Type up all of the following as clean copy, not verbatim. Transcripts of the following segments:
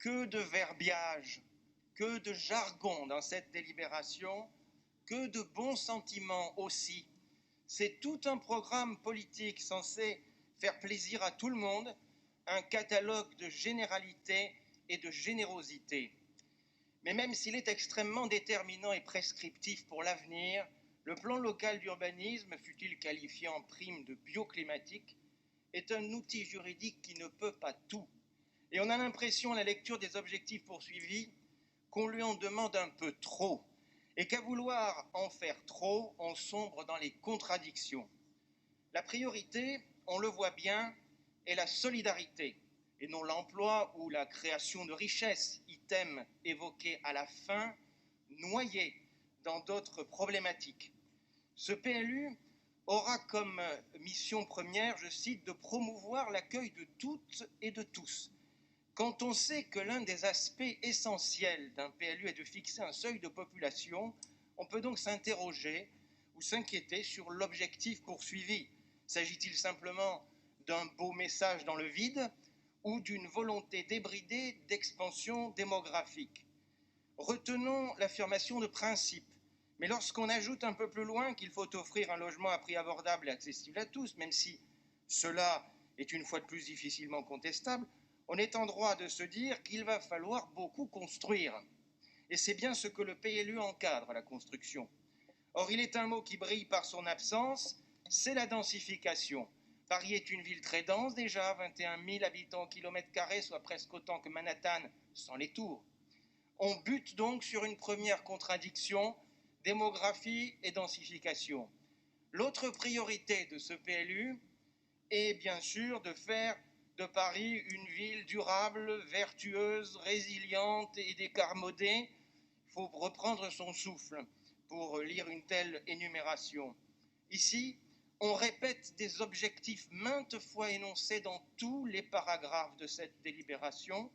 Que de verbiage, que de jargon dans cette délibération, que de bons sentiments aussi. C'est tout un programme politique censé faire plaisir à tout le monde, un catalogue de généralité et de générosité. Mais même s'il est extrêmement déterminant et prescriptif pour l'avenir, le plan local d'urbanisme, fût-il qualifié en prime de bioclimatique, est un outil juridique qui ne peut pas tout. Et on a l'impression, à la lecture des objectifs poursuivis, qu'on lui en demande un peu trop, et qu'à vouloir en faire trop, on sombre dans les contradictions. La priorité, on le voit bien, est la solidarité, et non l'emploi ou la création de richesses, item évoqué à la fin, noyé dans d'autres problématiques. Ce PLU aura comme mission première, je cite, de promouvoir l'accueil de toutes et de tous. Quand on sait que l'un des aspects essentiels d'un PLU est de fixer un seuil de population, on peut donc s'interroger ou s'inquiéter sur l'objectif poursuivi. S'agit-il simplement d'un beau message dans le vide ou d'une volonté débridée d'expansion démographique? Retenons l'affirmation de principe, mais lorsqu'on ajoute un peu plus loin qu'il faut offrir un logement à prix abordable et accessible à tous, même si cela est une fois de plus difficilement contestable, on est en droit de se dire qu'il va falloir beaucoup construire. Et c'est bien ce que le PLU encadre, la construction. Or, il est un mot qui brille par son absence, c'est la densification. Paris est une ville très dense déjà, 21 000 habitants au kilomètre carré, soit presque autant que Manhattan, sans les tours. On bute donc sur une première contradiction, démographie et densification. L'autre priorité de ce PLU est bien sûr de faire de Paris une ville durable, vertueuse, résiliente et décarmodée. Il faut reprendre son souffle pour lire une telle énumération. Ici, on répète des objectifs maintes fois énoncés dans tous les paragraphes de cette délibération.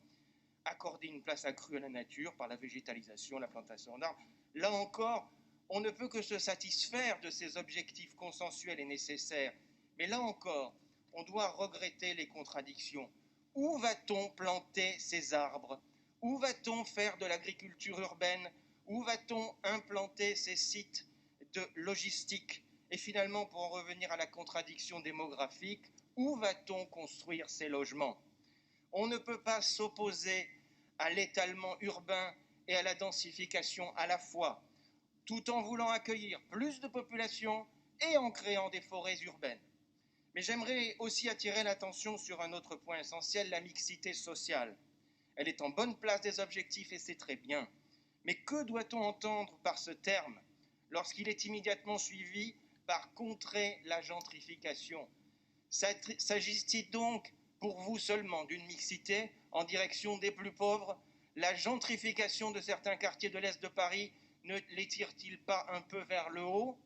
Accorder une place accrue à la nature par la végétalisation, la plantation d'arbres. Là encore, on ne peut que se satisfaire de ces objectifs consensuels et nécessaires. Mais là encore, on doit regretter les contradictions. Où va-t-on planter ces arbres? Où va-t-on faire de l'agriculture urbaine? Où va-t-on implanter ces sites de logistique? Et finalement, pour en revenir à la contradiction démographique, où va-t-on construire ces logements? On ne peut pas s'opposer à l'étalement urbain et à la densification à la fois, tout en voulant accueillir plus de population et en créant des forêts urbaines. Mais j'aimerais aussi attirer l'attention sur un autre point essentiel, la mixité sociale. Elle est en bonne place des objectifs et c'est très bien. Mais que doit-on entendre par ce terme lorsqu'il est immédiatement suivi par contrer la gentrification? S'agit-il donc pour vous seulement d'une mixité en direction des plus pauvres? La gentrification de certains quartiers de l'Est de Paris ne les tire-t-il pas un peu vers le haut?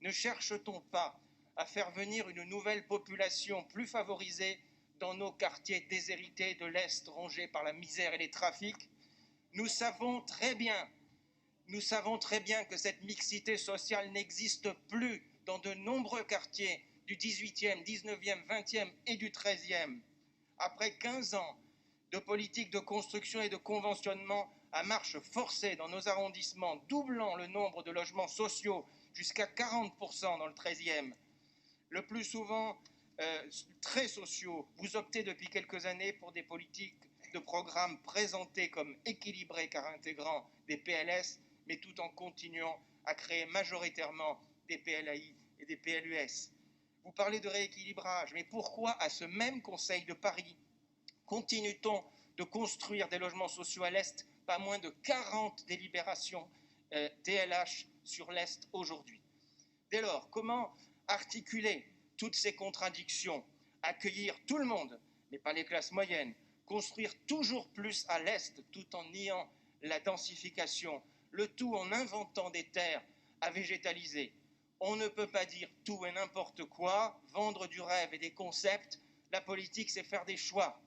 Ne cherche-t-on pas à faire venir une nouvelle population plus favorisée dans nos quartiers déshérités de l'Est rongés par la misère et les trafics? Nous savons très bien que cette mixité sociale n'existe plus dans de nombreux quartiers du 18e, 19e, 20e et du 13e. Après 15 ans de politique de construction et de conventionnement à marche forcée dans nos arrondissements, doublant le nombre de logements sociaux jusqu'à 40% dans le 13e, le plus souvent très sociaux, vous optez depuis quelques années pour des politiques de programmes présentés comme équilibrés car intégrant des PLS, mais tout en continuant à créer majoritairement des PLAI et des PLUS. Vous parlez de rééquilibrage, mais pourquoi à ce même Conseil de Paris continue-t-on de construire des logements sociaux à l'Est? Pas moins de 40 délibérations DLH sur l'Est aujourd'hui. Dès lors, comment articuler toutes ces contradictions? Accueillir tout le monde, mais pas les classes moyennes, construire toujours plus à l'Est tout en niant la densification, le tout en inventant des terres à végétaliser. On ne peut pas dire tout et n'importe quoi, vendre du rêve et des concepts. La politique, c'est faire des choix.